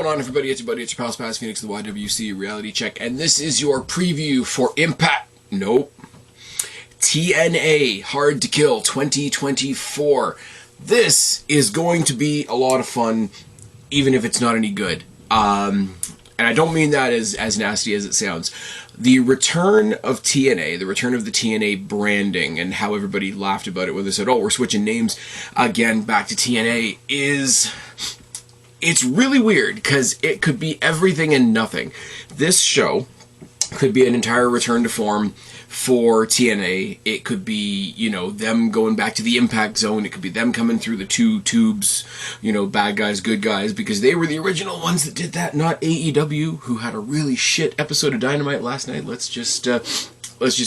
on, everybody? It's your buddy, it's your pal Spaz, Phoenix, the YWC Reality Check, and this is your preview for Impact. Nope. TNA Hard to Kill 2024. This is going to be a lot of fun, even if it's not any good. And I don't mean that as nasty as it sounds. The return of TNA, the return of the TNA branding, and how everybody laughed about it when they said, oh, we're switching names again back to TNA, it's really weird, because it could be everything and nothing. This show could be an entire return to form for TNA. It could be, you know, them going back to the Impact Zone. It could be them coming through the two tubes, you know, bad guys, good guys, because they were the original ones that did that, not AEW, who had a really shit episode of Dynamite last night. Let's just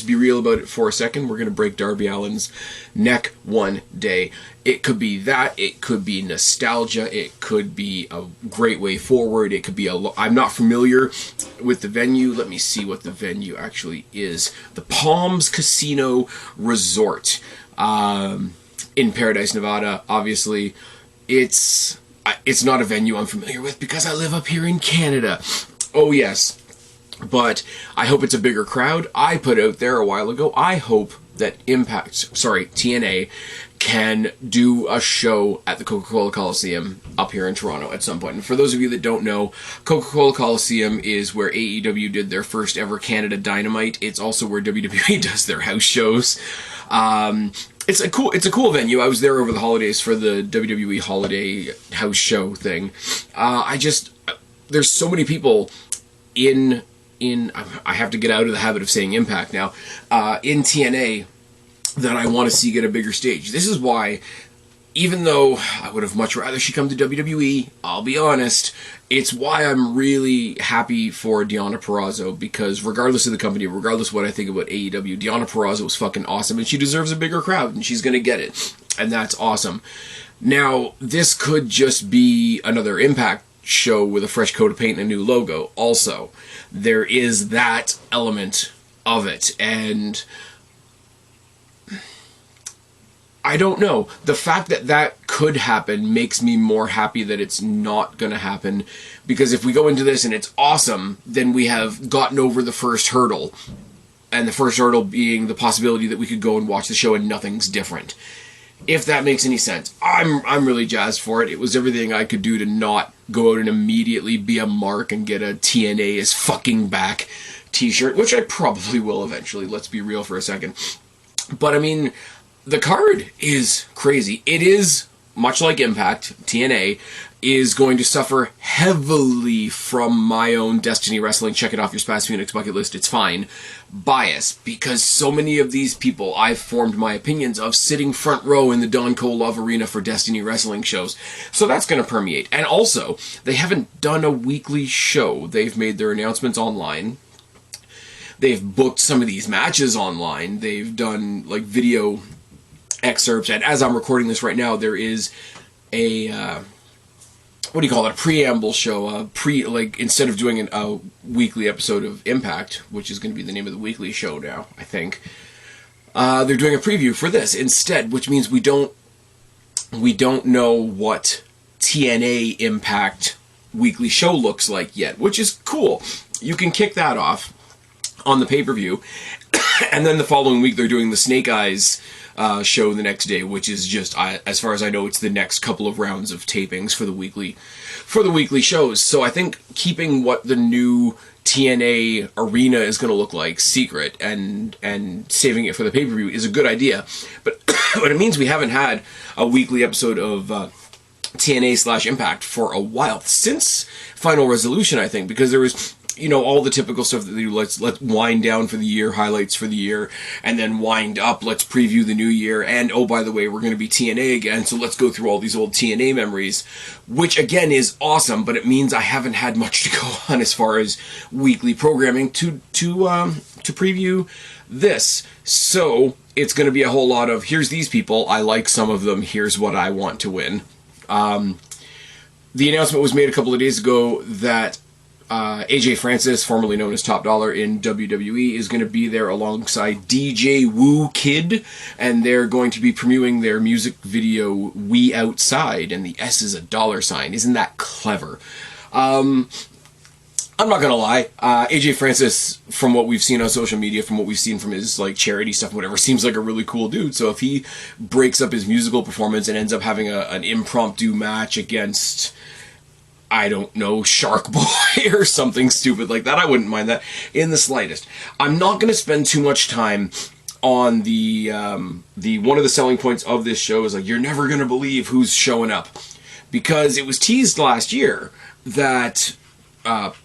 be real about it for a second. We're going to break Darby Allin's neck one day. It could be that. It could be nostalgia. It could be a great way forward. It could be I'm not familiar with the venue. Let me see what the venue actually is. The Palms Casino Resort in Paradise, Nevada. Obviously, it's not a venue I'm familiar with because I live up here in Canada. Oh, yes. But I hope it's a bigger crowd. I put out there a while ago, I hope that TNA can do a show at the Coca-Cola Coliseum up here in Toronto at some point. And for those of you that don't know, Coca-Cola Coliseum is where AEW did their first ever Canada Dynamite. It's also where WWE does their house shows. It's a cool venue. I was there over the holidays for the WWE holiday house show thing. There's so many people I have to get out of the habit of saying Impact now, in TNA, that I want to see get a bigger stage. This is why, even though I would have much rather she come to WWE, I'll be honest, it's why I'm really happy for Deonna Purrazzo, because regardless of the company, regardless of what I think about AEW, Deonna Purrazzo is fucking awesome, and she deserves a bigger crowd, and she's going to get it, and that's awesome. Now, this could just be another Impact show with a fresh coat of paint and a new logo. Also, there is that element of it, and I don't know. The fact that could happen makes me more happy that it's not going to happen, because if we go into this and it's awesome, then we have gotten over the first hurdle, and the first hurdle being the possibility that we could go and watch the show and nothing's different. If that makes any sense. I'm really jazzed for it. It was everything I could do to not go out and immediately be a mark and get a TNA is fucking back t-shirt, which I probably will eventually. Let's be real for a second. But I mean, the card is crazy. It is, much like Impact, TNA is going to suffer heavily from my own Destiny Wrestling, check it off your Spaz Phoenix bucket list, it's fine, bias, because so many of these people I've formed my opinions of sitting front row in the Don Cole Love Arena for Destiny Wrestling shows. So that's going to permeate. And also, they haven't done a weekly show. They've made their announcements online. They've booked some of these matches online. They've done like video excerpts. And as I'm recording this right now, there is a what do you call it? A preamble show. Instead of doing a weekly episode of Impact, which is going to be the name of the weekly show now, I think, they're doing a preview for this instead, which means we don't know what TNA Impact weekly show looks like yet, which is cool. You can kick that off on the pay-per-view, and then the following week they're doing the Snake Eyes show the next day, which is just, as far as I know, it's the next couple of rounds of tapings for the weekly shows. So I think keeping what the new TNA arena is going to look like secret and saving it for the pay-per-view is a good idea. But it means we haven't had a weekly episode of TNA/Impact for a while, since Final Resolution, I think, because there was, you know, all the typical stuff that they do. Let's wind down for the year, highlights for the year, and then wind up, let's preview the new year, and oh, by the way, we're going to be TNA again, so let's go through all these old TNA memories, which again is awesome, but it means I haven't had much to go on as far as weekly programming to preview this. So it's going to be a whole lot of, here's these people, I like some of them, here's what I want to win. The announcement was made a couple of days ago that AJ Francis, formerly known as Top Dollar in WWE, is going to be there alongside DJ Woo Kid, and they're going to be premiering their music video We Outside, and the S is a dollar sign. Isn't that clever? I'm not gonna lie, AJ Francis, from what we've seen on social media, from what we've seen from his like charity stuff, whatever, seems like a really cool dude. So if he breaks up his musical performance and ends up having an impromptu match against, I don't know, Shark Boy or something stupid like that, I wouldn't mind that in the slightest. I'm not gonna spend too much time on the one of the selling points of this show is like, you're never gonna believe who's showing up, because it was teased last year that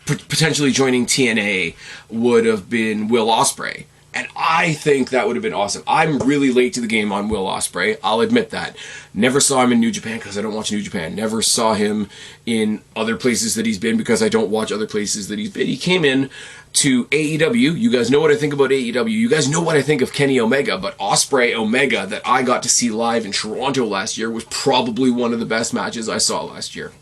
potentially joining TNA would have been Will Ospreay, and I think that would have been awesome. I'm really late to the game on Will Ospreay, I'll admit that. Never saw him in New Japan because I don't watch New Japan. Never saw him in other places that he's been because I don't watch other places that he's been. He came in to AEW. You guys know what I think about AEW. You guys know what I think of Kenny Omega, but Ospreay Omega that I got to see live in Toronto last year was probably one of the best matches I saw last year.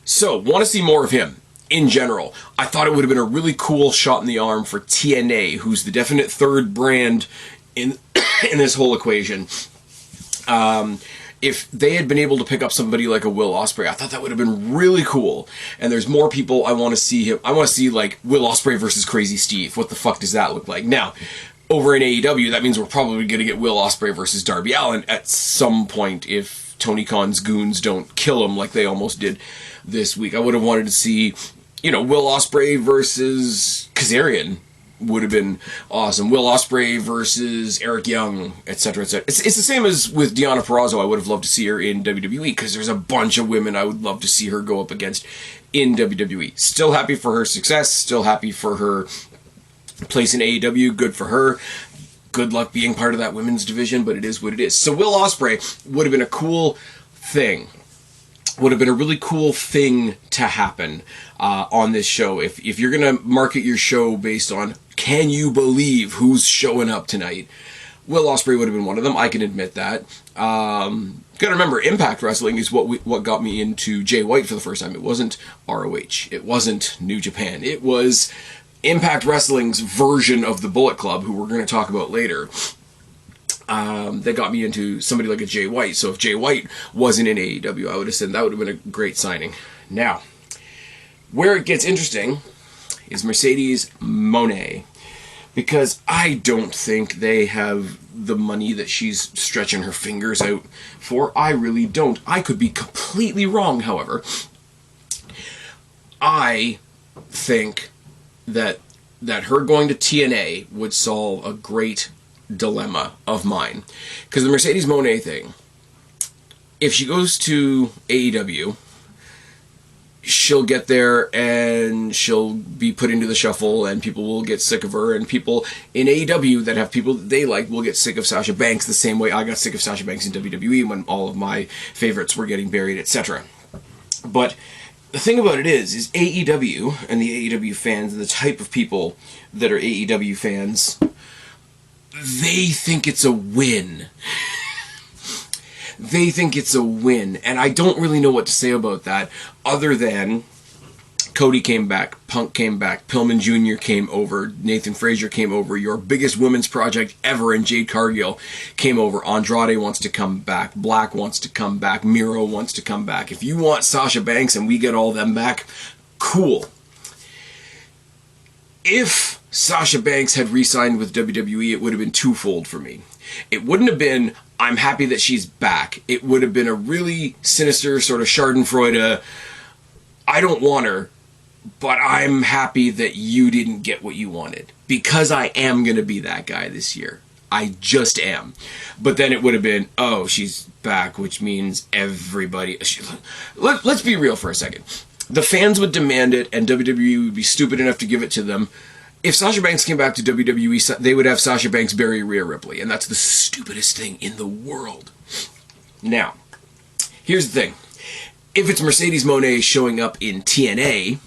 So, want to see more of him, in general. I thought it would have been a really cool shot in the arm for TNA, who's the definite third brand in this whole equation. If they had been able to pick up somebody like a Will Ospreay, I thought that would have been really cool. And there's more people I want to see him. I want to see, like, Will Ospreay versus Crazy Steve. What the fuck does that look like? Now, over in AEW, that means we're probably going to get Will Ospreay versus Darby Allin at some point if Tony Khan's goons don't kill him like they almost did this week. I would have wanted to see, Will Ospreay versus Kazarian would have been awesome. Will Ospreay versus Eric Young, etc., etc. It's the same as with Deonna Purrazzo. I would have loved to see her in WWE because there's a bunch of women I would love to see her go up against in WWE. Still happy for her success. Still happy for her place in AEW. Good for her. Good luck being part of that women's division, but it is what it is. So Will Ospreay would have been a cool thing. Would have been a really cool thing to happen on this show. If you're going to market your show based on, can you believe who's showing up tonight? Will Ospreay would have been one of them. I can admit that. Got to remember, Impact Wrestling is what got me into Jay White for the first time. It wasn't ROH. It wasn't New Japan. It was Impact Wrestling's version of the Bullet Club, who we're going to talk about later. That got me into somebody like a Jay White. So if Jay White wasn't in AEW, I would have said that would have been a great signing. Now, where it gets interesting is Mercedes Moné, because I don't think they have the money that she's stretching her fingers out for. I really don't. I could be completely wrong, however. I think that her going to TNA would solve a great dilemma of mine. Because the Mercedes Moné thing, if she goes to AEW, she'll get there and she'll be put into the shuffle and people will get sick of her, and people in AEW that have people that they like will get sick of Sasha Banks the same way I got sick of Sasha Banks in WWE when all of my favorites were getting buried, etc. But the thing about it is AEW and the AEW fans and the type of people that are AEW fans, they think it's a win. They think it's a win. And I don't really know what to say about that other than Cody came back, Punk came back, Pillman Jr. came over, Nathan Frazier came over, your biggest women's project ever in Jade Cargill came over, Andrade wants to come back, Black wants to come back, Miro wants to come back. If you want Sasha Banks and we get all them back, cool. If Sasha Banks had re-signed with WWE, it would have been twofold for me. It wouldn't have been, I'm happy that she's back. It would have been a really sinister sort of schadenfreude, I don't want her, but I'm happy that you didn't get what you wanted. Because I am going to be that guy this year. I just am. But then it would have been, oh, she's back, which means everybody... Let's be real for a second. The fans would demand it, and WWE would be stupid enough to give it to them. If Sasha Banks came back to WWE, they would have Sasha Banks bury Rhea Ripley, and that's the stupidest thing in the world. Now, here's the thing. If it's Mercedes Moné showing up in TNA,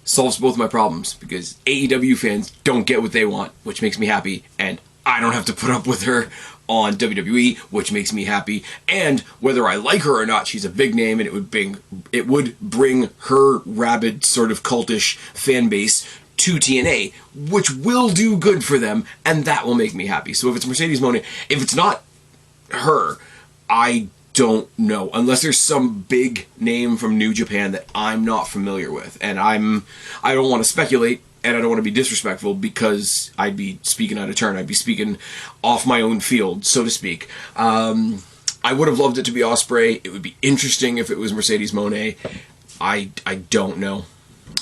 solves both my problems, because AEW fans don't get what they want, which makes me happy, and I don't have to put up with her on WWE, which makes me happy. And whether I like her or not, she's a big name, and it would bring her rabid sort of cultish fan base to TNA, which will do good for them, and that will make me happy. So if it's Mercedes Moné, if it's not her, I don't know, unless there's some big name from New Japan that I'm not familiar with, and I don't want to speculate, and I don't want to be disrespectful, because I'd be speaking out of turn. I'd be speaking off my own field, so to speak. I would have loved it to be Ospreay. It would be interesting if it was Mercedes Moné. I don't know.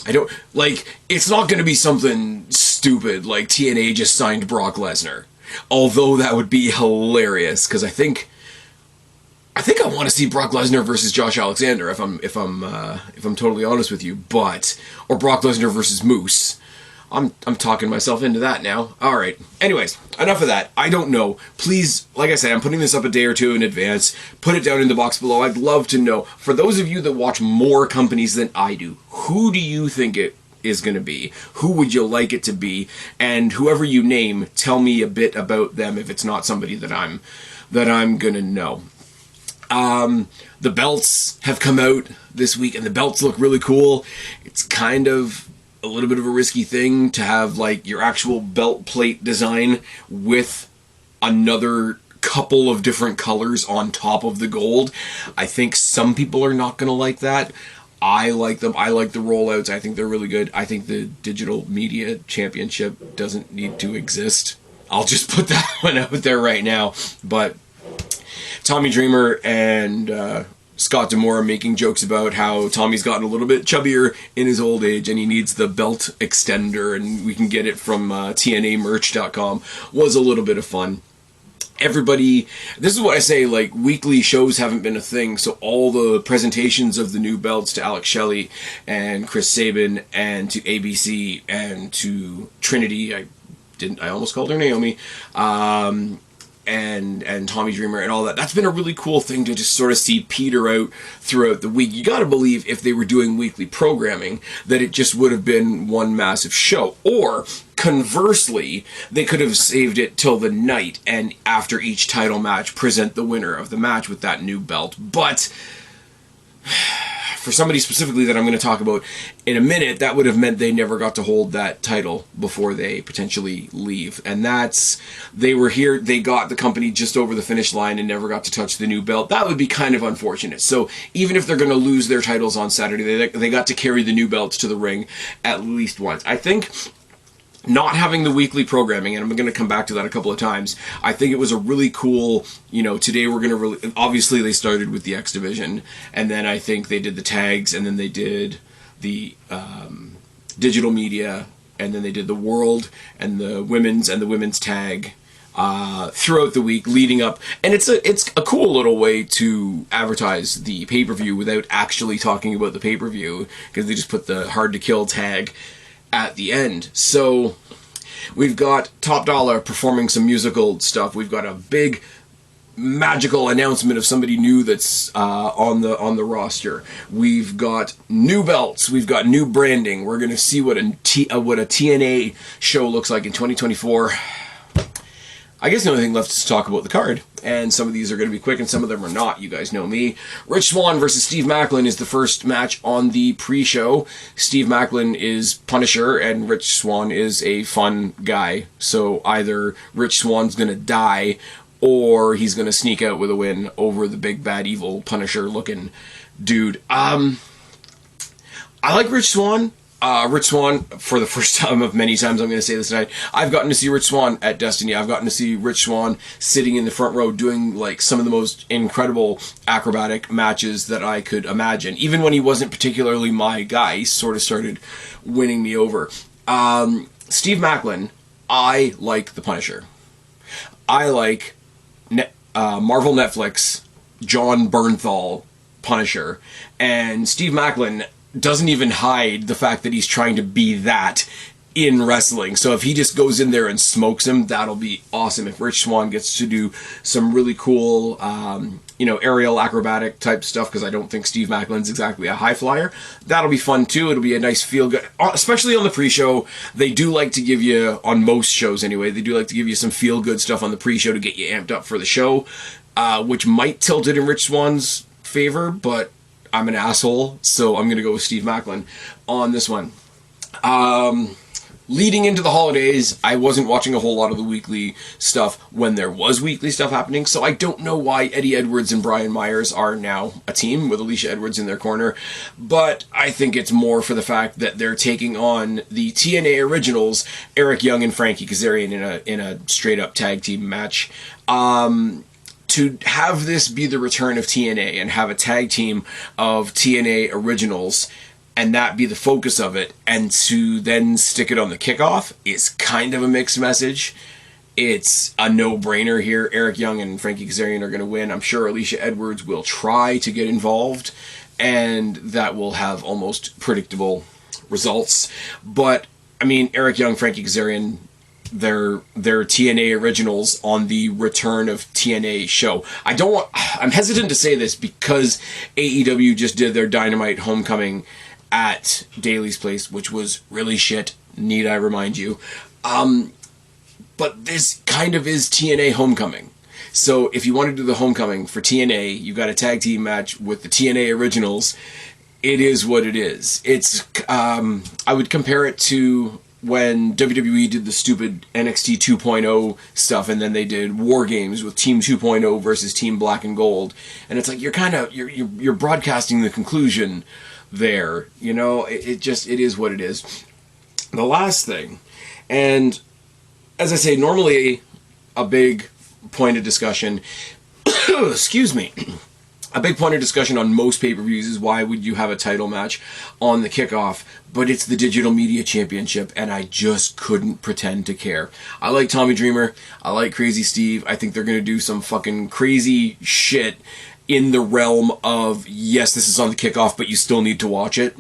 I don't, like, it's not going to be something stupid like TNA just signed Brock Lesnar. Although that would be hilarious, because I think I want to see Brock Lesnar versus Josh Alexander, if I'm totally honest with you, or Brock Lesnar versus Moose. I'm talking myself into that now. All right. Anyways, enough of that. I don't know. Please, like I said, I'm putting this up a day or two in advance. Put it down in the box below. I'd love to know. For those of you that watch more companies than I do, who do you think it is going to be? Who would you like it to be? And whoever you name, tell me a bit about them if it's not somebody that I'm going to know. The belts have come out this week, and the belts look really cool. It's kind of a little bit of a risky thing to have like your actual belt plate design with another couple of different colors on top of the gold. I think some people are not going to like that. I like them. I like the rollouts. I think they're really good. I think the Digital Media Championship doesn't need to exist. I'll just put that one out there right now. But Tommy Dreamer and Scott D'Amore making jokes about how Tommy's gotten a little bit chubbier in his old age and he needs the belt extender, and we can get it from TNAmerch.com, was a little bit of fun. Everybody, this is what I say, like, weekly shows haven't been a thing, so all the presentations of the new belts to Alex Shelley and Chris Sabin and to ABC and to Trinity, I almost called her Naomi, and Tommy Dreamer and all that. That's been a really cool thing to just sort of see peter out throughout the week. You gotta believe if they were doing weekly programming that it just would have been one massive show. Or, conversely, they could have saved it till the night and after each title match present the winner of the match with that new belt. But for somebody specifically that I'm going to talk about in a minute, that would have meant they never got to hold that title before they potentially leave. And they were here, they got the company just over the finish line and never got to touch the new belt. That would be kind of unfortunate. So even if they're going to lose their titles on Saturday, they got to carry the new belts to the ring at least once. I think not having the weekly programming, and I'm going to come back to that a couple of times, I think it was a really cool, today we're going to obviously they started with the X Division, and then I think they did the tags, and then they did the digital media, and then they did the world, and the women's tag, throughout the week leading up, and it's a cool little way to advertise the pay-per-view without actually talking about the pay-per-view, because they just put the hard to kill tag at the end. So we've got Top Dollar performing some musical stuff. We've got a big magical announcement of somebody new that's on the roster. We've got new belts. We've got new branding. We're going to see what a TNA show looks like in 2024. I guess the only thing left is to talk about the card, and some of these are going to be quick and some of them are not. You guys know me. Rich Swann versus Steve Maclin is the first match on the pre-show. Steve Maclin is Punisher and Rich Swann is a fun guy, so either Rich Swann's going to die or he's going to sneak out with a win over the big bad evil Punisher looking dude. I like Rich Swann. Rich Swann, for the first time of many times, I'm going to say this tonight, I've gotten to see Rich Swann at Destiny. I've gotten to see Rich Swann sitting in the front row doing like some of the most incredible acrobatic matches that I could imagine. Even when he wasn't particularly my guy, he sort of started winning me over. Steve Maclin, I like the Punisher. I like Marvel Netflix, John Bernthal Punisher, and Steve Maclin doesn't even hide the fact that he's trying to be that in wrestling. So if he just goes in there and smokes him, that'll be awesome. If Rich Swann gets to do some really cool, aerial acrobatic type stuff, because I don't think Steve Maclin's exactly a high flyer, that'll be fun too. It'll be a nice feel good, especially on the pre-show. They do like to give you, on most shows anyway, they do like to give you some feel good stuff on the pre-show to get you amped up for the show, which might tilt it in Rich Swann's favor, but I'm an asshole, so I'm going to go with Steve Maclin on this one. leading into the holidays, I wasn't watching a whole lot of the weekly stuff when there was weekly stuff happening, so I don't know why Eddie Edwards and Brian Myers are now a team with Alicia Edwards in their corner, but I think it's more for the fact that they're taking on the TNA originals, Eric Young and Frankie Kazarian, in a straight-up tag team match. To have this be the return of TNA and have a tag team of TNA originals and that be the focus of it, and to then stick it on the kickoff is kind of a mixed message. It's a no-brainer here. Eric Young and Frankie Kazarian are going to win. I'm sure Alicia Edwards will try to get involved, and that will have almost predictable results. But, I mean, Eric Young, Frankie Kazarian, they're TNA originals on the return of TNA show. I'm hesitant to say this because AEW just did their Dynamite Homecoming at Daly's Place, which was really shit, need I remind you. But this kind of is TNA Homecoming. So if you want to do the Homecoming for TNA, you got a tag team match with the TNA originals. It is what it is. It's I would compare it to when WWE did the stupid NXT 2.0 stuff, and then they did War Games with Team 2.0 versus Team Black and Gold, and it's like you're broadcasting the conclusion there, you know. It is what it is. The last thing, and as I say, normally a big point of discussion, excuse me, a big point of discussion on most pay-per-views is why would you have a title match on the kickoff, but it's the Digital Media Championship, and I just couldn't pretend to care. I like Tommy Dreamer, I like Crazy Steve, I think they're going to do some fucking crazy shit in the realm of, yes, this is on the kickoff, but you still need to watch it.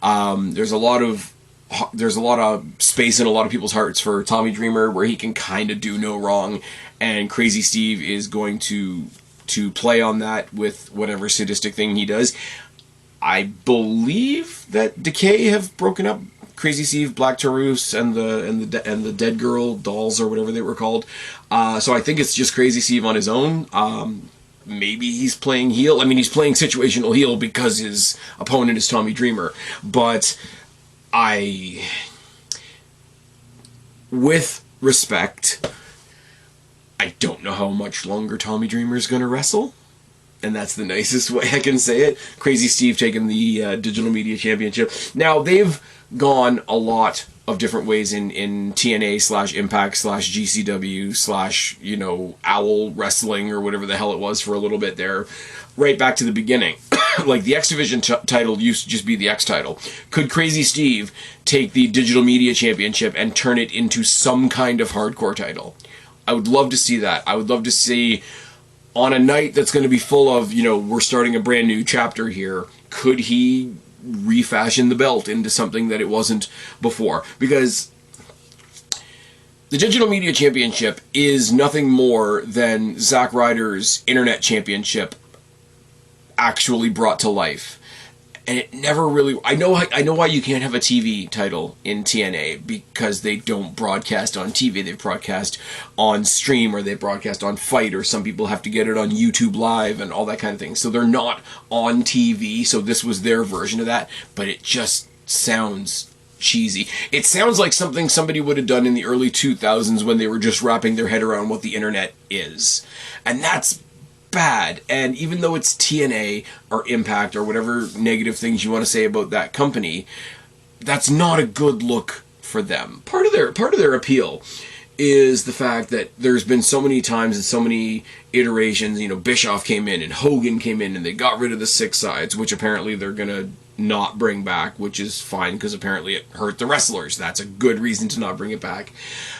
There's a lot of space in a lot of people's hearts for Tommy Dreamer, where he can kind of do no wrong, and Crazy Steve is going to play on that with whatever sadistic thing he does. I believe that Decay have broken up Crazy Steve, Black Taurus, and the Dead Girl dolls, or whatever they were called. So I think it's just Crazy Steve on his own. Maybe he's playing heel. I mean, he's playing situational heel because his opponent is Tommy Dreamer. But with respect, I don't know how much longer Tommy Dreamer is going to wrestle. And that's the nicest way I can say it. Crazy Steve taking the Digital Media Championship. Now, they've gone a lot of different ways in TNA / Impact / GCW / Owl Wrestling, or whatever the hell it was for a little bit there, right back to the beginning. Like, the X Division title used to just be the X title. Could Crazy Steve take the Digital Media Championship and turn it into some kind of hardcore title? I would love to see that. I would love to see, on a night that's going to be full of, we're starting a brand new chapter here, could he refashion the belt into something that it wasn't before? Because the Digital Media Championship is nothing more than Zack Ryder's Internet Championship actually brought to life. And it never really... I know why you can't have a TV title in TNA, because they don't broadcast on TV. They broadcast on stream, or they broadcast on Fight, or some people have to get it on YouTube Live and all that kind of thing. So they're not on TV, so this was their version of that. But it just sounds cheesy. It sounds like something somebody would have done in the early 2000s when they were just wrapping their head around what the internet is. And that's bad. And even though it's TNA or Impact or whatever negative things you want to say about that company, that's not a good look for them. Part of their appeal is the fact that there's been so many times and so many iterations. Bischoff came in and Hogan came in, and they got rid of the six sides, which apparently they're gonna not bring back, which is fine because apparently it hurt the wrestlers. That's a good reason to not bring it back.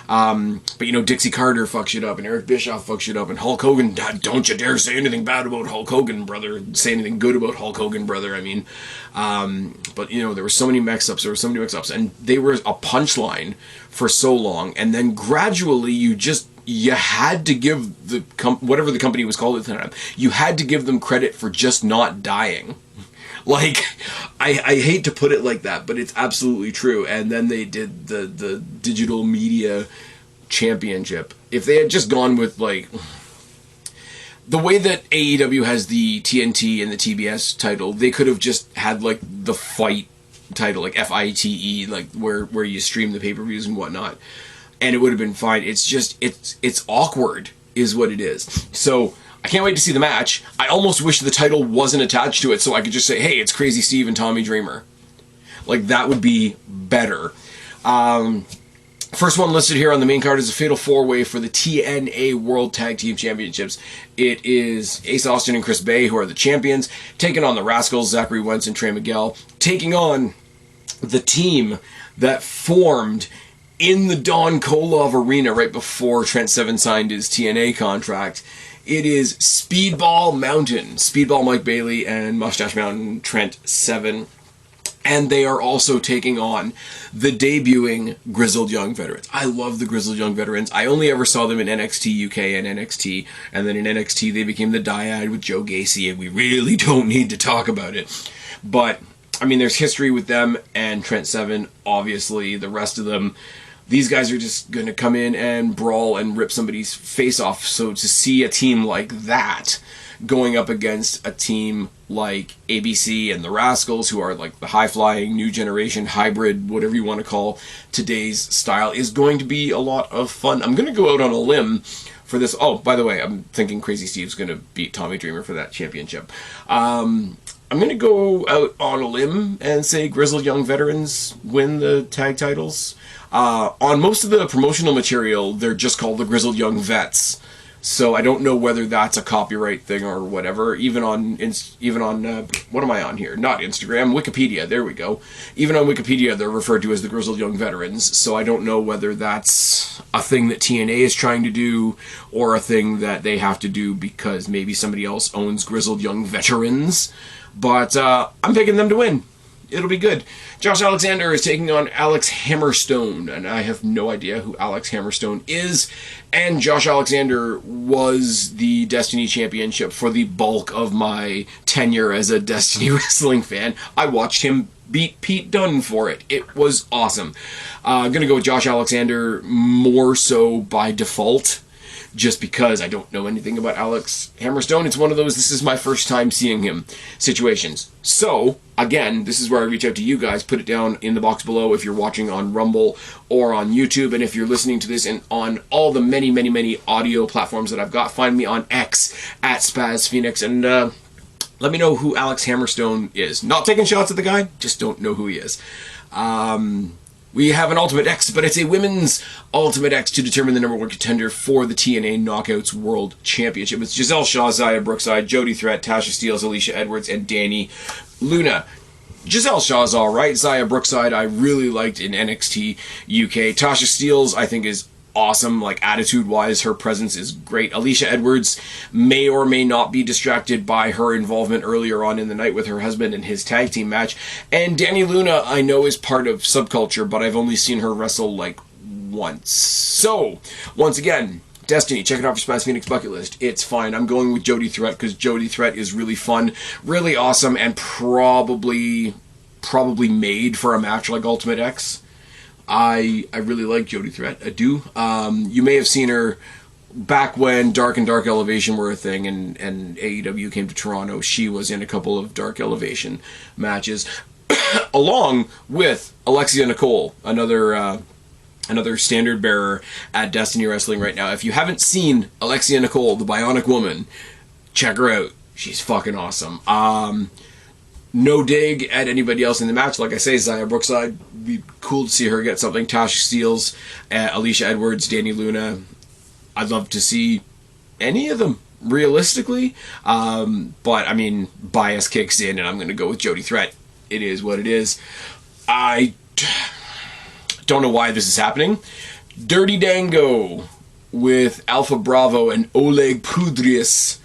But Dixie Carter fucks it up, and Eric Bischoff fucks it up, and Hulk Hogan, don't you dare say anything bad about Hulk Hogan, brother. Say anything good about Hulk Hogan, brother. I mean, but there were so many mix-ups, and they were a punchline for so long, and then gradually you had to give the whatever the company was called at the time, you had to give them credit for just not dying. Like, I hate to put it like that, but it's absolutely true. And then they did the Digital Media Championship. If they had just gone with, like, the way that AEW has the TNT and the TBS title, they could have just had, like, the Fight title, like FITE, like where you stream the pay-per-views and whatnot, and it would have been fine. It's just it's awkward is what it is. So I can't wait to see the match. I almost wish the title wasn't attached to it so I could just say, hey, it's Crazy Steve and Tommy Dreamer. Like, that would be better. First one listed here on the main card is a Fatal 4-Way for the TNA World Tag Team Championships. It is Ace Austin and Chris Bay, who are the champions, taking on the Rascals, Zachary Wentz and Trey Miguel, taking on the team that formed in the Don Kolov Arena right before Trent Seven signed his TNA contract. It is Speedball Mountain, Speedball Mike Bailey and Mustache Mountain Trent Seven. And they are also taking on the debuting Grizzled Young Veterans. I love the Grizzled Young Veterans. I only ever saw them in NXT UK and NXT. And then in NXT they became the Dyad with Joe Gacy, and we really don't need to talk about it. But, I mean, there's history with them and Trent Seven, obviously. The rest of them, these guys are just going to come in and brawl and rip somebody's face off. So to see a team like that going up against a team like ABC and the Rascals, who are like the high-flying, new generation, hybrid, whatever you want to call today's style, is going to be a lot of fun. I'm going to go out on a limb for this. Oh, by the way, I'm thinking Crazy Steve's going to beat Tommy Dreamer for that championship. I'm going to go out on a limb and say Grizzled Young Veterans win the tag titles. On most of the promotional material, they're just called the Grizzled Young Vets. So I don't know whether that's a copyright thing or whatever. Even on what am I on here? Not Instagram, Wikipedia. There we go. Even on Wikipedia, they're referred to as the Grizzled Young Veterans. So I don't know whether that's a thing that TNA is trying to do or a thing that they have to do because maybe somebody else owns Grizzled Young Veterans. But I'm picking them to win. It'll be good. Josh Alexander is taking on Alex Hammerstone, and I have no idea who Alex Hammerstone is. And Josh Alexander was the Destiny Championship for the bulk of my tenure as a Destiny wrestling fan. I watched him beat Pete Dunne for it. It was awesome. I'm going to go with Josh Alexander more so by default, just because I don't know anything about Alex Hammerstone. It's one of those, this is my first time seeing him situations. So, again, this is where I reach out to you guys. Put it down in the box below if you're watching on Rumble or on YouTube. And if you're listening to this on all the many, many, many audio platforms that I've got, find me on X at Spaz Phoenix and let me know who Alex Hammerstone is. Not taking shots at the guy, just don't know who he is. We have an Ultimate X, but it's a women's Ultimate X to determine the number one contender for the TNA Knockouts World Championship. It's Giselle Shaw, Xia Brookside, Jody Threat, Tasha Steelz, Alicia Edwards, and Danny Luna. Giselle Shaw's alright. Xia Brookside I really liked in NXT UK. Tasha Steelz I think is awesome, like attitude-wise, her presence is great. Alicia Edwards may or may not be distracted by her involvement earlier on in the night with her husband in his tag team match. And Danny Luna, I know, is part of Subculture, but I've only seen her wrestle, like, once. So, once again, Destiny, check it out for Spaz Phoenix Bucket List. It's fine. I'm going with Jody Threat, because Jody Threat is really fun, really awesome, and probably made for a match like Ultimate X. I really like Jody Threat. I do. You may have seen her back when Dark and Dark Elevation were a thing and AEW came to Toronto. She was in a couple of Dark Elevation matches along with Alexia Nicole, another standard bearer at Destiny Wrestling right now. If you haven't seen Alexia Nicole, the Bionic Woman, check her out. She's fucking awesome. No dig at anybody else in the match. Like I say, Xia Brookside, be cool to see her get something. Tasha Steelz, Alicia Edwards, Danny Luna. I'd love to see any of them, realistically. But, I mean, bias kicks in, and I'm going to go with Jody Threat. It is what it is. I don't know why this is happening. Dirty Dango with Alpha Bravo and Oleg Pudrius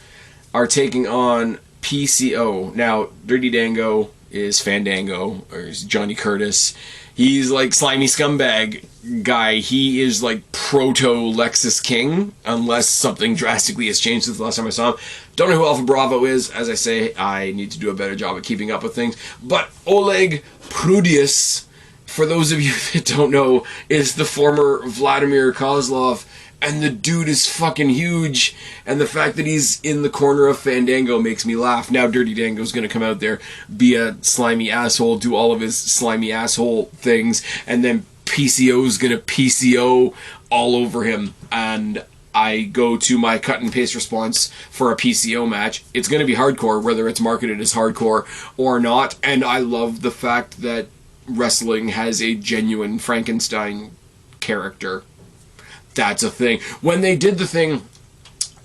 are taking on PCO. Now, Dirty Dango is Fandango, or is Johnny Curtis. He's like slimy scumbag guy. He is like proto Lexus King, unless something drastically has changed since the last time I saw him. Don't know who Alpha Bravo is. As I say, I need to do a better job at keeping up with things. But Oleg Prudius, for those of you that don't know, is the former Vladimir Kozlov and the dude is fucking huge, and the fact that he's in the corner of Fandango makes me laugh. Now Dirty Dango's gonna come out there, be a slimy asshole, do all of his slimy asshole things, and then PCO's gonna PCO all over him, and I go to my cut and paste response for a PCO match. It's gonna be hardcore, whether it's marketed as hardcore or not, and I love the fact that wrestling has a genuine Frankenstein character. That's a thing. When they did the thing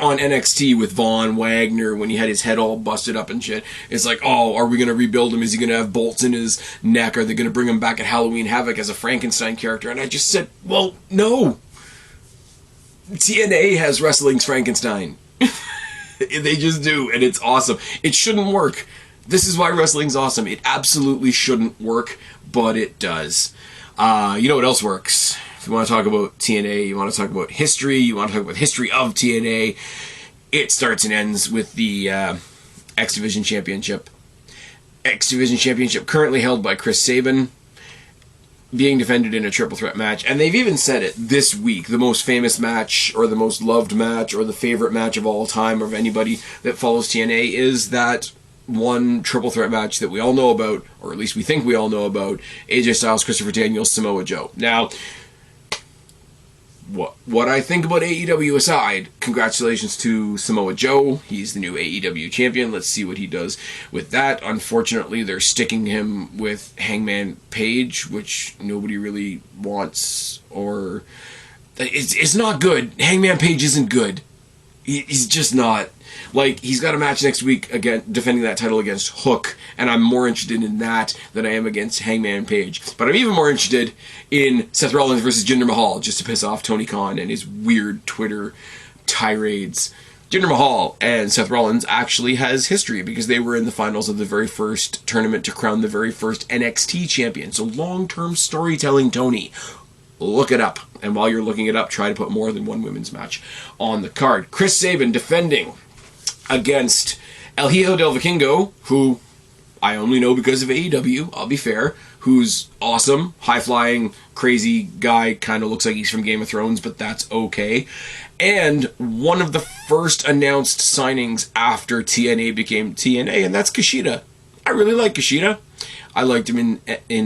on NXT with Von Wagner, when he had his head all busted up and shit, it's like, oh, are we going to rebuild him? Is he going to have bolts in his neck? Are they going to bring him back at Halloween Havoc as a Frankenstein character? And I just said, well, no. TNA has wrestling's Frankenstein. They just do, and it's awesome. It shouldn't work. This is why wrestling's awesome. It absolutely shouldn't work, but it does. You know what else works? If you want to talk about TNA, you want to talk about history, you want to talk about history of TNA, it starts and ends with the X Division Championship. X Division Championship currently held by Chris Sabin, being defended in a triple threat match. And they've even said it this week, the most famous match, or the most loved match, or the favorite match of all time of anybody that follows TNA is that one triple threat match that we all know about, or at least we think we all know about, AJ Styles, Christopher Daniels, Samoa Joe. Now, what I think about AEW aside, congratulations to Samoa Joe. He's the new AEW champion. Let's see what he does with that. Unfortunately, they're sticking him with Hangman Page, which nobody really wants, or it's not good. Hangman Page isn't good. He's just not. Like, he's got a match next week again, defending that title against Hook, and I'm more interested in that than I am against Hangman Page. But I'm even more interested in Seth Rollins versus Jinder Mahal, just to piss off Tony Khan and his weird Twitter tirades. Jinder Mahal and Seth Rollins actually has history because they were in the finals of the very first tournament to crown the very first NXT champion. So long-term storytelling, Tony. Look it up. And while you're looking it up, try to put more than one women's match on the card. Chris Sabin defending against El Hijo del Vikingo, who I only know because of AEW, I'll be fair, who's awesome, high-flying, crazy guy, kind of looks like he's from Game of Thrones, but that's okay. And one of the first announced signings after TNA became TNA, and that's Kushida. I really like Kushida. I liked him in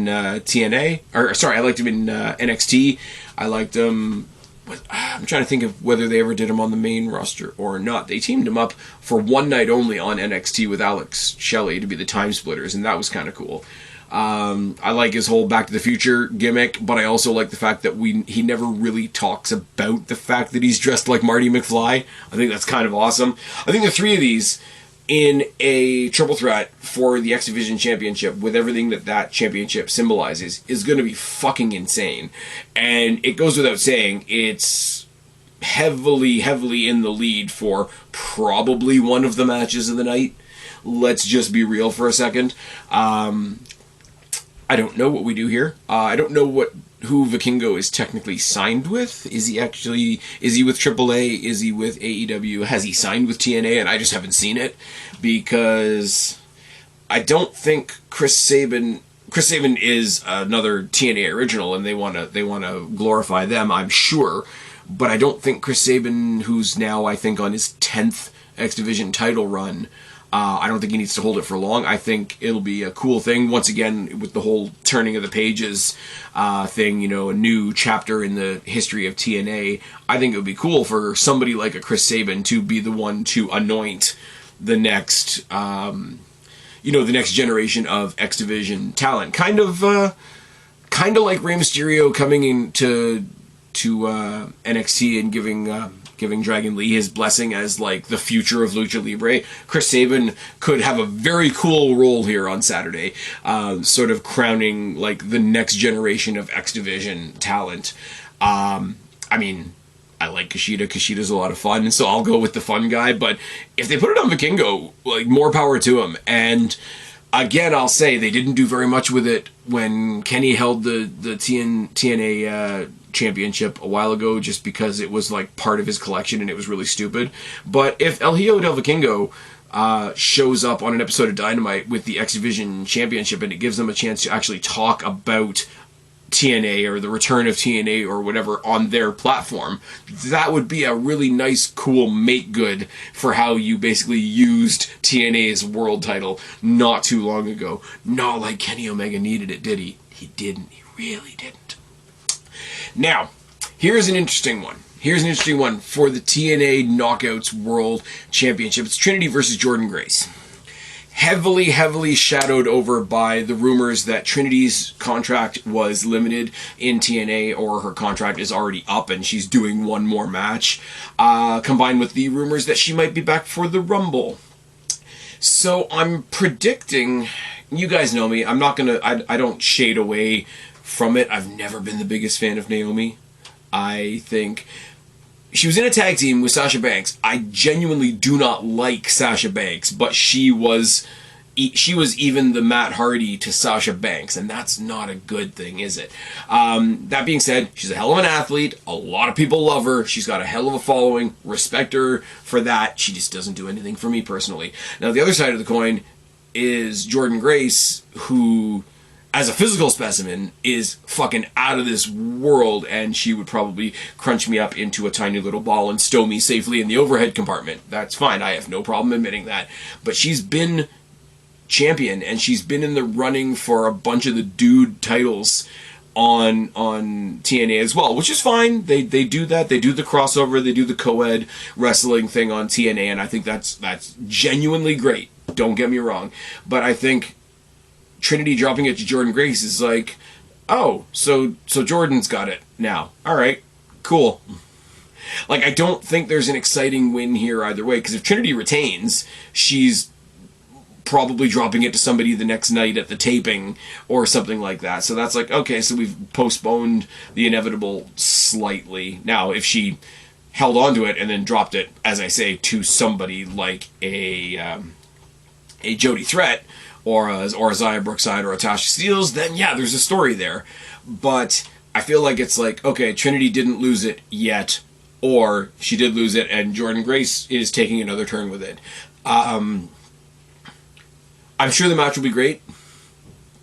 TNA, or sorry, I liked him in NXT. I liked him. I'm trying to think of whether they ever did him on the main roster or not. They teamed him up for one night only on NXT with Alex Shelley to be the time splitters, and that was kind of cool. I like his whole Back to the Future gimmick, but I also like the fact that he never really talks about the fact that he's dressed like Marty McFly. I think that's kind of awesome. I think the three of these in a triple threat for the X Division Championship, with everything that championship symbolizes, is going to be fucking insane. And it goes without saying, it's heavily in the lead for probably one of the matches of the night. Let's just be real for a second. I don't know what we do here. I don't know who Vikingo is technically signed with. Is he with AAA? Is he with AEW? Has he signed with TNA and I just haven't seen it? Because I don't think Chris Sabin is another TNA original, and they want to glorify them, I'm sure. But I don't think Chris Sabin, who's now I think on his 10th X Division title run, I don't think he needs to hold it for long. I think it'll be a cool thing, once again, with the whole turning of the pages thing, a new chapter in the history of TNA. I think it would be cool for somebody like a Chris Sabin to be the one to anoint the next, the next generation of X Division talent. Kind of like Rey Mysterio coming into NXT and giving Dragon Lee his blessing as like the future of Lucha Libre. Chris Sabin could have a very cool role here on Saturday, sort of crowning like the next generation of X Division talent. I like Kushida. Kushida's a lot of fun, so I'll go with the fun guy. But if they put it on Vikingo, like, more power to him. And again, I'll say they didn't do very much with it when Kenny held the TNA championship a while ago, just because it was like part of his collection and it was really stupid. But if El Hijo del Vikingo shows up on an episode of Dynamite with the X Division championship, and it gives them a chance to actually talk about TNA or the return of TNA or whatever on their platform. That would be a really nice, cool make good for how you basically used TNA's world title not too long ago. Not like Kenny Omega needed it, did he? He didn't. He really didn't. Now, here's an interesting one. Here's an interesting one for the TNA Knockouts World Championship. It's Trinity versus Jordynne Grace. Heavily, heavily shadowed over by the rumors that Trinity's contract was limited in TNA, or her contract is already up and she's doing one more match, combined with the rumors that she might be back for the Rumble. So I'm predicting, you guys know me, I'm not gonna, I don't shade away from it. I've never been the biggest fan of Naomi. I think she was in a tag team with Sasha Banks. I genuinely do not like Sasha Banks, but she was even the Matt Hardy to Sasha Banks, and that's not a good thing, is it? That being said, she's a hell of an athlete. A lot of people love her. She's got a hell of a following. Respect her for that. She just doesn't do anything for me personally. Now, the other side of the coin is Jordynne Grace, who, as a physical specimen, is fucking out of this world, and she would probably crunch me up into a tiny little ball and stow me safely in the overhead compartment. That's fine. I have no problem admitting that. But she's been champion, and she's been in the running for a bunch of the dude titles on TNA as well, which is fine. They do that. They do the crossover. They do the co-ed wrestling thing on TNA, and I think that's genuinely great. Don't get me wrong. But I think Trinity dropping it to Jordynne Grace is like, oh, so Jordan's got it now. All right, cool. Like, I don't think there's an exciting win here either way, because if Trinity retains, she's probably dropping it to somebody the next night at the taping or something like that. So that's like, okay, so we've postponed the inevitable slightly. Now, if she held on to it and then dropped it, as I say, to somebody like a Jody Threat, or a Zaya Brookside or a Tasha Steelz, then yeah, there's a story there. But I feel like it's like, okay, Trinity didn't lose it yet, or she did lose it and Jordynne Grace is taking another turn with it. I'm sure the match will be great.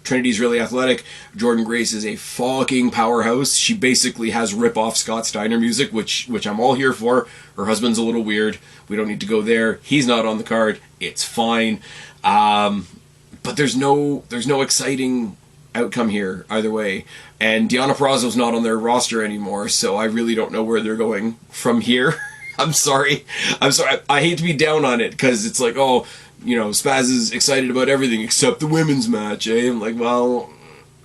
Trinity's really athletic. Jordynne Grace is a fucking powerhouse. She basically has rip-off Scott Steiner music, which I'm all here for. Her husband's a little weird. We don't need to go there. He's not on the card. It's fine. But there's no exciting outcome here either way. And Deonna Purrazzo's not on their roster anymore, so I really don't know where they're going from here. I'm sorry. I hate to be down on it, because it's like, oh, you know, Spaz is excited about everything except the women's match, eh? I'm like, well,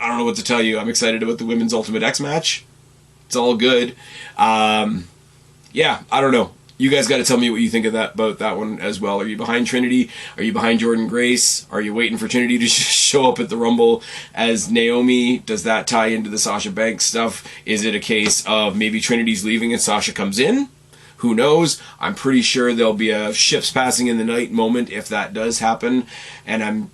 I don't know what to tell you. I'm excited about the women's Ultimate X match. It's all good. Yeah, I don't know. You guys got to tell me what you think of about that one as well. Are you behind Trinity? Are you behind Jordynne Grace? Are you waiting for Trinity to show up at the Rumble as Naomi? Does that tie into the Sasha Banks stuff? Is it a case of maybe Trinity's leaving and Sasha comes in? Who knows? I'm pretty sure there'll be a ships passing in the night moment if that does happen. And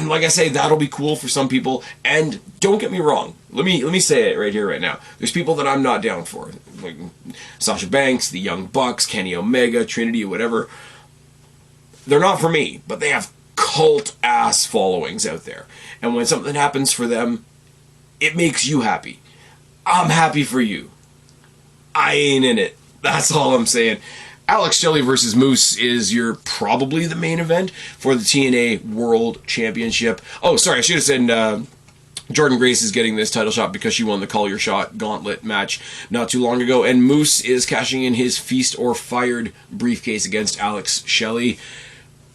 like I say, that'll be cool for some people. And don't get me wrong. Let me say it right here, right now. There's people that I'm not down for. Like Sasha Banks, the Young Bucks, Kenny Omega, Trinity, whatever. They're not for me, but they have cult-ass followings out there. And when something happens for them, it makes you happy. I'm happy for you. I ain't in it. That's all I'm saying. Alex Shelley versus Moose is probably the main event for the TNA World Championship. Oh, sorry, I should have said Jordynne Grace is getting this title shot because she won the Call Your Shot gauntlet match not too long ago, and Moose is cashing in his Feast or Fired briefcase against Alex Shelley.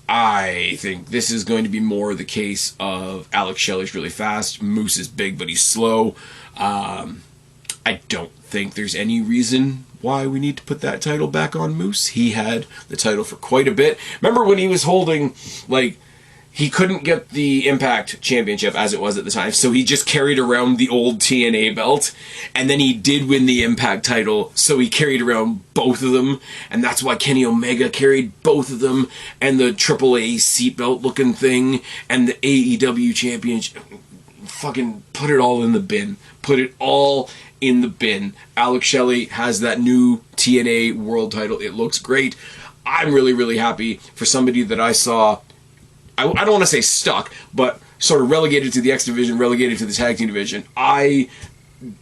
I think this is going to be more the case of Alex Shelley's really fast, Moose is big but he's slow. I don't think there's any reason why we need to put that title back on Moose. He had the title for quite a bit. Remember when he was holding, like, he couldn't get the Impact Championship as it was at the time, so he just carried around the old TNA belt, and then he did win the Impact title, so he carried around both of them, and that's why Kenny Omega carried both of them, and the AAA seatbelt looking thing, and the AEW Championship. Fucking put it all in the bin. Put it all in the bin. Alex Shelley has that new TNA World title. It looks great. I'm really, really happy for somebody that I saw, I don't want to say stuck, but sort of relegated to the X Division, relegated to the Tag Team Division. I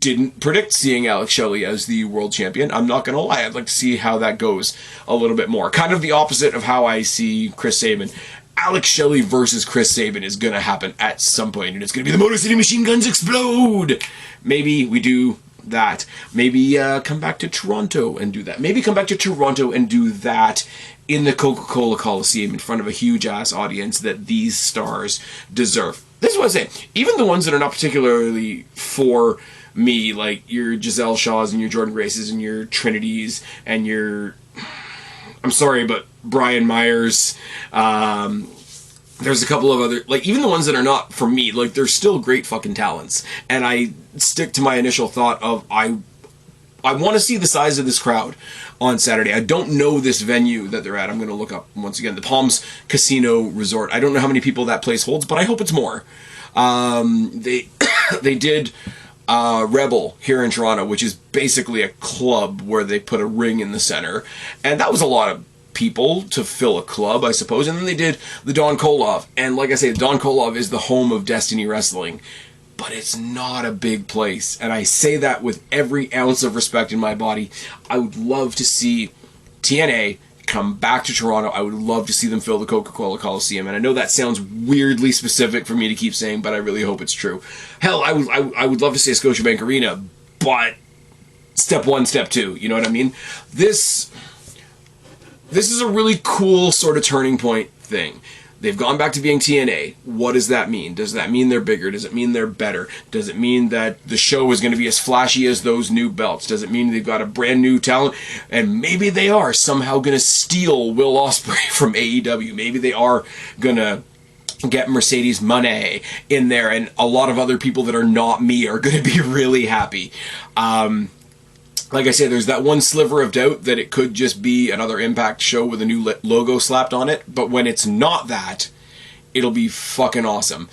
didn't predict seeing Alex Shelley as the world champion. I'm not going to lie. I'd like to see how that goes a little bit more. Kind of the opposite of how I see Chris Sabin. Alex Shelley versus Chris Sabin is going to happen at some point, and it's going to be the Motor City Machine Guns explode. Maybe we do that. Maybe come back to Toronto and do that. Maybe come back to Toronto and do that in the Coca-Cola Coliseum in front of a huge-ass audience that these stars deserve. This is what I say. Even the ones that are not particularly for me, like your Giselle Shaws and your Jordan Graces and your Trinities and your... I'm sorry, but Brian Myers, there's a couple of other, like, even the ones that are not for me, like, they're still great fucking talents. And I stick to my initial thought of, I want to see the size of this crowd on Saturday. I don't know this venue that they're at. I'm going to look up once again. The Palms Casino Resort. I don't know how many people that place holds, but I hope it's more. They did Rebel here in Toronto, which is basically a club where they put a ring in the center. And that was a lot of people to fill a club, I suppose. And then they did the Don Koloff. And like I say, Don Koloff is the home of Destiny Wrestling. But it's not a big place. And I say that with every ounce of respect in my body. I would love to see TNA come back to Toronto. I would love to see them fill the Coca-Cola Coliseum. And I know that sounds weirdly specific for me to keep saying, but I really hope it's true. Hell, I would love to say Scotiabank Arena, but step one, step two. You know what I mean? This is a really cool sort of turning point thing. They've gone back to being TNA. What does that mean? Does that mean they're bigger? Does it mean they're better? Does it mean that the show is going to be as flashy as those new belts? Does it mean they've got a brand new talent? And maybe they are somehow going to steal Will Ospreay from AEW. Maybe they are going to get Mercedes Moné in there, and a lot of other people that are not me are going to be really happy. Like I say, there's that one sliver of doubt that it could just be another Impact show with a new logo slapped on it. But when it's not that, it'll be fucking awesome.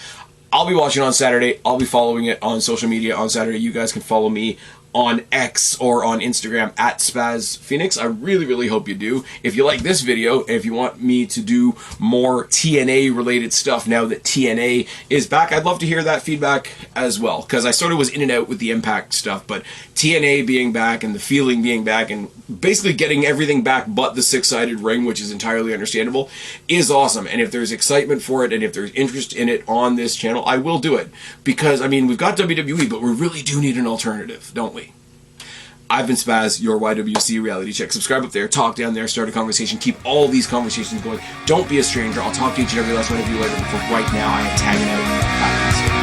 I'll be watching on Saturday. I'll be following it on social media on Saturday. You guys can follow me on X or on Instagram at Spaz Phoenix. I really, really hope you do. If you like this video, and if you want me to do more TNA related stuff now that TNA is back, I'd love to hear that feedback as well, because I sort of was in and out with the Impact stuff, but TNA being back and the feeling being back and basically getting everything back but the six-sided ring, which is entirely understandable, is awesome. And if there's excitement for it and if there's interest in it on this channel, I will do it. Because, I mean, we've got WWE, but we really do need an alternative, don't we? I've been Spaz, your YWC reality check. Subscribe up there, talk down there, start a conversation, keep all these conversations going. Don't be a stranger. I'll talk to each and every last one of you later, but for right now, I am tagging out. Bye, guys.